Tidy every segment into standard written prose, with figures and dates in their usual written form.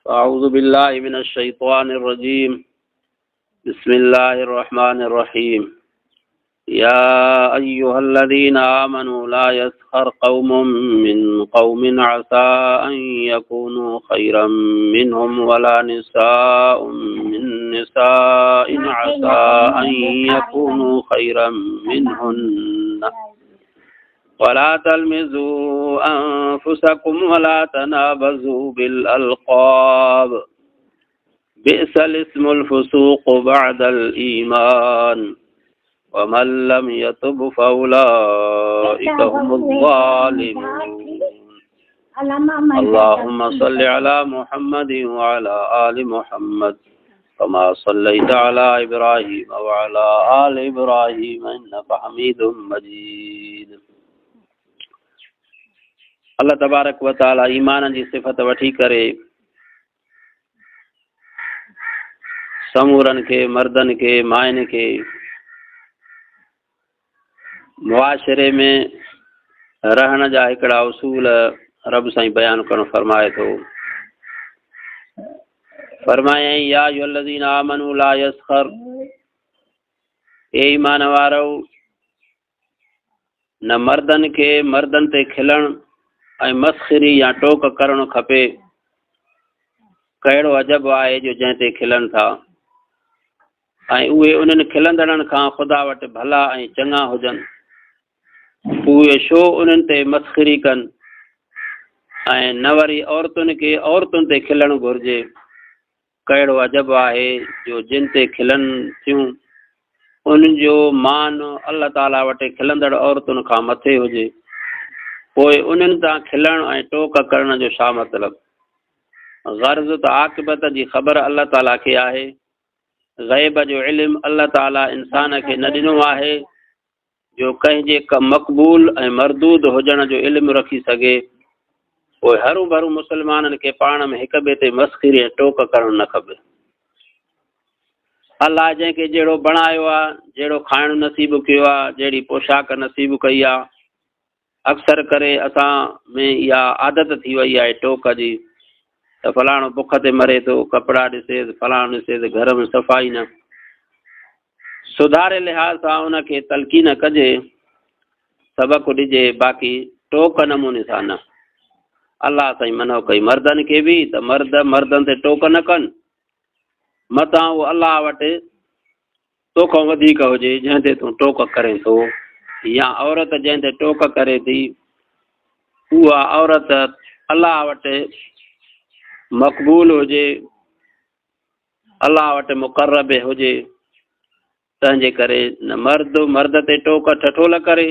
أعوذ بالله من الشيطان الرجيم. بسم الله الرحمن الرحيم. يا أيها الذين آمنوا لا يسخر قوم من قوم عسى أن يكونوا خيرا منهم ولا نساء من نساء عسى أن يكونوا خيرا منهن ولا تلمزوا أنفسكم ولا تنابزوا بالألقاب بئس الاسم الفسوق بعد الإيمان ومن لم يتب فأولئك هم الظالمون. اللهم صل على محمد وعلى آل محمد كما صليت على إبراهيم وعلى آل إبراهيم إنك حميد مجيد. अल्लाह तबारक व ताला ईमान जी सिफ़त वठी करे समूरन के मर्दन के मायन के मुआशरे में रहण जा हिकड़ा उसूल रब साईं बयान करण फरमाए थो। फरमाए या अय्युहल्लज़ीना आमनू ला यस्खर, ए ईमान वारो न मर्दन के मर्दन ते खिलण ऐं मस्खरी या टोक करणु खपे। कहिड़ो अजब आहे जो जंहिं ते खिलनि था ऐं उहे उन्हनि खिलंदड़नि खां ख़ुदा वटि भला ऐं चङा हुजनि, उहे छो उन्हनि ते मस्खरी कनि ऐं न वरी औरतुनि खे औरतुनि ते खिलणु घुरिजे। कहिड़ो अजब आहे जो जिन ते खिलनि थियूं उन्हनि जो मान अल्लाह ताला वटि खिलंदड़ औरतुनि खां मथे हुजे, पोइ उन्हनि तां खिलण ऐं टोक करण जो छा मतिलबु? ग़र्ज़ त आक़िबत जी ख़बर अल्लाह ताला खे आहे। ग़ैब जो इल्मु अल्लाह ताला इंसान खे न ॾिनो आहे जो कंहिंजे मक़बूल ऐं मरदूद हुजण जो इल्मु रखी सघे। पोइ हरू भरू मुस्लमाननि खे पाण में हिक ॿिए ते मस्खरी ऐं टोक करणु न खपे। अल्लाह जंहिंखे जहिड़ो बणायो आहे, जहिड़ो खाइणु नसीबु कयो आहे, जहिड़ी पोशाक नसीबु कई आहे, अक्सर करे असां में इहा आदत थी वई आहे टोक जी, त फलाणो बुख ते मरे थो, कपिड़ा ॾिसे, फलाणो ॾिसे त घर में सफ़ाई न। सुधारे लिहाज़ सां उनखे तलक़ीन कजे, सबक़ु ॾिजे, बाक़ी टोक नमूने सां न। अल्लाह साईं मनो कई मर्दनि खे बि त मर्दनि ते टोक न कनि, मतां उहो अल्लाह वटि तोखां वधीक हुजे जंहिं ते तूं टोक करें थो, या औरत जंहिं ते टोक करे थी उहा औरत अल्लाह वटि मक़बूल हुजे, अल्लाह वटि मुक़र्रब हुजे। तंहिंजे करे न मर्द मर्द ते टोक ठठोल करे,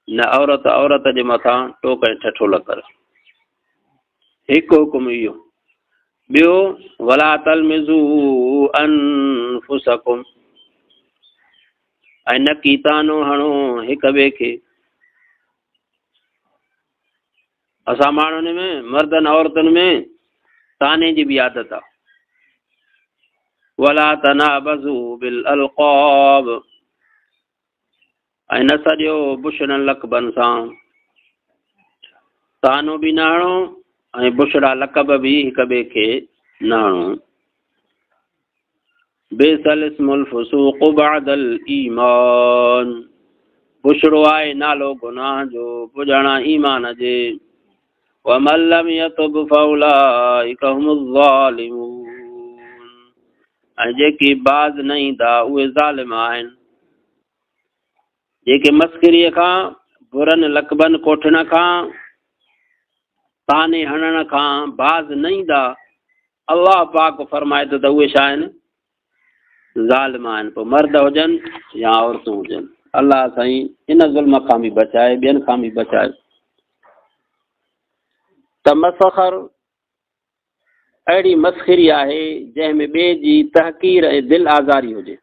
न औरत औरत जे मथां टोक ऐं ठठोल करे। हिकु हुकुम इहो। ॿियो, वला तलमिज़ू अनफुसकुम, ऐं न की तानो हणो हिक ॿिए खे। असां माण्हुनि में मर्दनि औरतुनि में ताने जी बि आदत आहे। वला तनाबज़ू बिल अलक़ाब, ऐं न सॼो बुशड़नि लक़बनि सां। तानो बि न हणो ऐं बुशड़ा लक़ब बि हिक ॿिए खे न हणो। बिसल इस्मुल फुसूक़ बअदल ईमान, बुशड़ो आहे नालो गुनाह जो पुॼाणा ईमान जे। वमन लम यतुब फउलाइक हुमुज़ ज़ालिमून, ऐं जेकी बाज़ न ईंदा उहे ज़ालिम आहिनि। जेके मस्करीअ खां, बुरनि लक़बनि कोठण खां, ताने हणण खां बाज़ न ईंदा, अल्लाह पाक फरमाए थो त उहे छा आहिनि? ज़ालिम आहिनि, पोइ मर्द हुजनि या औरतूं हुजनि। अल्लाह साईं इन ज़ुल्म खां बि बचाए, ॿियनि खां बि बचाए। त मसख़र अहिड़ी मस्खरी आहे जंहिंमें ॿिए जी तहक़ीर ऐं दिलि आज़ारी हुजे,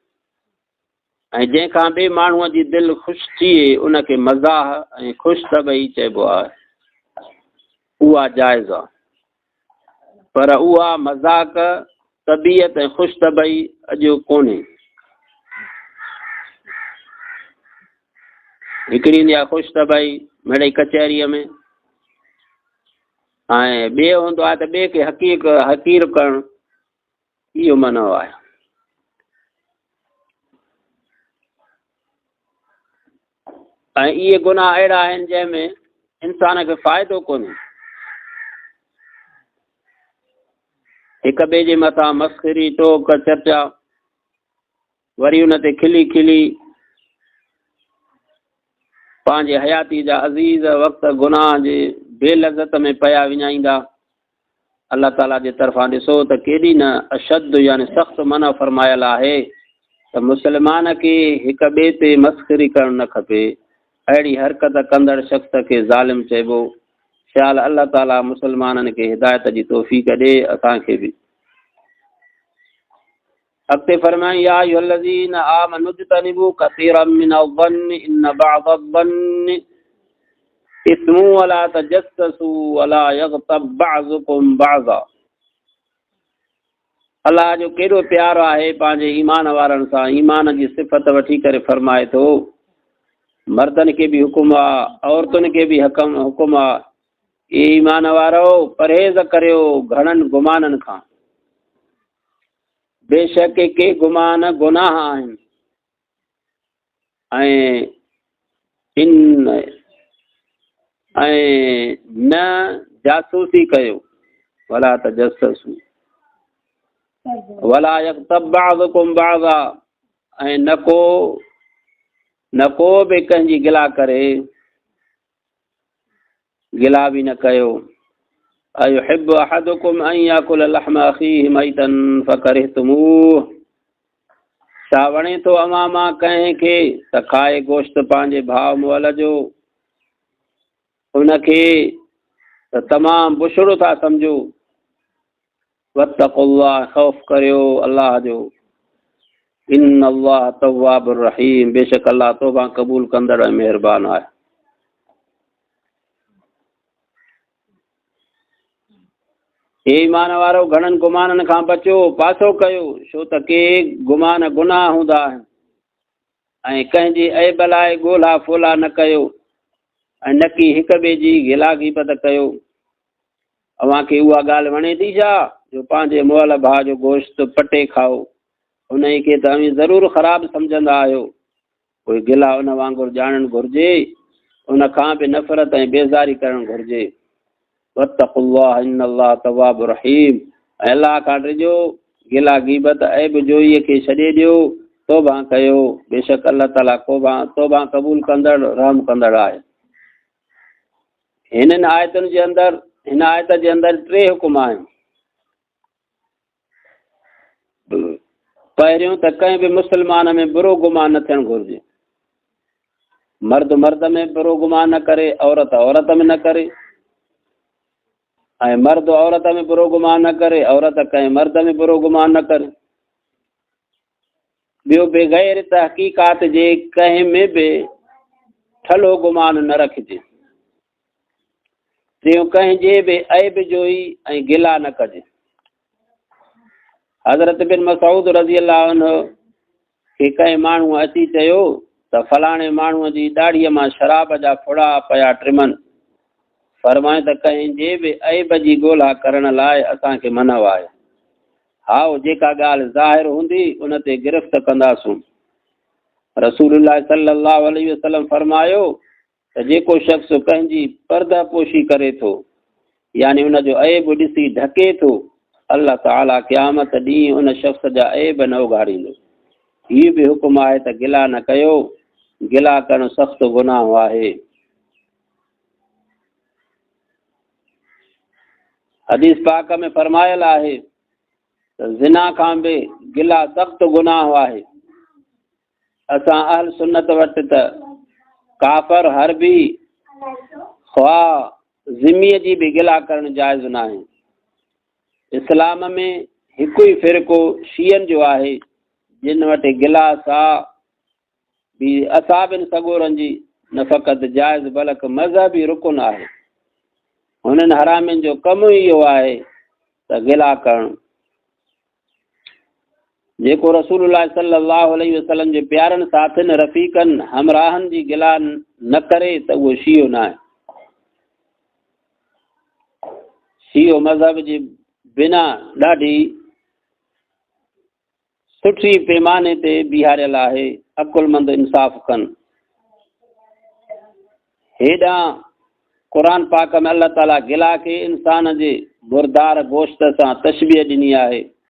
ऐं जंहिंखां ॿिए माण्हूअ जी दिलि ख़ुशि थिए उनखे मज़ाह ऐं ख़ुशि तबई चइबो आहे। उहा जाइज़ आहे, पर उहा मज़ाक तबियत ऐं ख़ुशि तबई अॼु कोन्हे। हिकिड़ी ख़ुशि तबई मिड़ई कचहरीअ में ऐं ॿिए हूंदो आहे त ॿिए खे हक़ीर करणु, इहो मनो आहे। ऐं इहे गुनाह अहिड़ा आहिनि जंहिंमें इंसान खे फ़ाइदो कोन्हे। हिक ॿिए जे मथां मस्खरी, टोक, चर्चा, वरी उन ते खिली खिली पंहिंजे हयाती जा अज़ीज़ वक़्त गुनाह जे बेलज़त में पिया विञाईंदा। अलाह ताला जे तरफ़ां ॾिसो त केॾी न अशद यानी सख़्तु मना फ़रमायल आहे त मुस्लमान खे हिक ॿिए ते मस्खरी करणु न खपे। अहिड़ी हरकत कंदड़ शख़्स खे ज़ालिम चइबो। ख़्याल अलाह ताला मुस्लमाननि खे हिदायत जी तौफ़ीक़ ॾे, असांखे बि। अॻिते फरमाई, या अय्युहल्लज़ीन आमनू इज्तनिबू कसीरम मिनज़्ज़न्नि इन्न बअज़-अज़्ज़न्नि इस्मुन वला तजस्ससू वला यग़्तब बअज़ुकुम बअज़ा। अलाह जो केॾो प्यारो आहे पंहिंजे ईमान वारनि सां। ईमान जी सिफ़त वठी करे फरमाए थो, मर्दनि खे बि हुकुम आहे, औरतुनि खे बि हुकुम आहे, ए ईमान वारो परहेज़ करियो घणनि गुमाननि खां। बेशक के गुमान गुनाह आहिनि। ऐं न जासूसी कयो, वला तजस्ससू वला यग़्तब बअज़ुकुम बअज़ा, ऐं न को बि कंहिंजी गिला करे, गिला बि न कयो। अयुहिब्बु अहदुकुम अन याकुल लहम अखीहि मैतन फकरिहतुमूह। छा वणे थो अवां मां कंहिंखे त खाए गोश्त पंहिंजे भाउ मुअल जो, उनखे त तमामु बुछड़ो था सम्झो। वत्तक़ुल्लाह, ख़ौफ़ करियो अल्लाह जो। इन्नल्लाह तव्वाबुर रहीम, बेशक अल्लाह तौबा क़बूल कंदड़ ऐं महिरबान आहे। हे ईमान वारो, घणनि गुमाननि खां बचो, पासो कयो, छो त के गुमान गुनाह हूंदा आहिनि। ऐं कंहिंजी ऐब लाइ ॻोल्हा फोला न कयो, ऐं न की हिक ॿिए जी गिला ग़ीबत कयो। अव्हांखे उहा ॻाल्हि वणे थी छा जो पंहिंजे मुअल भाउ जो गोश्त पटे खाओ? उन खे त अव्हीं ज़रूरु ख़राबु सम्झंदा आहियो। कोई गिला उन वांगुरु ॼाणणु घुरिजे, उन खां बि नफ़रत ऐं बेज़ारी करणु घुरिजे। वत्तक़ुल्लाह इन्नल्लाह तव्वाबुर रहीम, ऐं अलाह खां ॾिजो, गिला ग़ीबत ऐब जोईअ खे छॾे ॾियो, तौबा कयो, बेशक अल्लाह ताला तौबा क़बूल कंदड़ रहम कंदड़ आहे। हिन आयत जे अंदरि टे हुकुम आहिनि। पहिरियों त कंहिं बि मुस्लमान में बुरो गुमान न थियणु घुरिजे। मर्द मर्द में बुरो गुमान न करे, औरत औरत में न करे, ऐं मर्द औरत में बुरो गुमान न करे, औरत कंहिं मर्द में बुरो गुमान न करे। ॿियो, बग़ैर तहक़ीक़ात जे कंहिं में बि ठलो गुमान न रखिजे। टियों, कंहिंजे बि ऐब जोई ऐं गिला न कजे। हज़रत बिन मसऊद रज़ी अल्लाह अन्हु खे कंहिं माण्हूअ अची चयो त फलाणे माण्हूअ जी ॾाढ़ीअ मां शराब जा फुड़ा पिया टिमनि। फरमाए त कंहिंजे बि ऐब जी ॻोल्हा करण लाइ असांखे मनो आहे। हाओ, जेका ॻाल्हि ज़ाहिर हूंदी उन ते गिरफ़्त कंदासूं। रसूलुल्लाह सल्लल्लाहु अलैहि वसल्लम फरमायो त जेको शख़्स कंहिंजी पर्दा पोशी करे थो, यानी उन जो ऐब ॾिसी ढके थो, अल्लाह ताला क़यामत ॾींहुं उन शख़्स जा ऐब न उघाड़ींदो। हीउ बि हुकुम आहे त गिला न कयो, गिला करणु सख़्तु गुनाह आहे। हदीस पाक में फरमायल आहे त ज़िना खां बि गिला सख़्तु गुनाह आहे। असां अहल सुन्नत वटि त काफ़र हरबी ख़्वाह ज़िमीअ जी बि गिला करणु जाइज़ न आहे। इस्लाम में हिकु ई फ़िरक़ो शीयनि जो आहे, जिन वटि गिलास आहे बि असाबिन सगोरनि जी न फ़क़ति जाइज़ बल्कि मज़हबी रुकुन आहे। हुननि हरामिन जो कमु ई इहो आहे त गिला करणु। जेको रसूलुल्लाह सल्लल्लाहु अलैहि वसल्लम जे प्यारनि साथियुनि रफ़ीक़नि हमराहनि जी गिला न करे त उहो शियो न आहे। इहो मज़हब जी बिना ॾाढी सुठी पैमाने ते बीहारियल आहे। अकुलमंद इंसाफ़ कनि। हेॾां क़ुर पाक में अल्लाह ताला गिला खे इंसान जे मुर्दार गोश्त सां तशबीह ॾिनी आहे।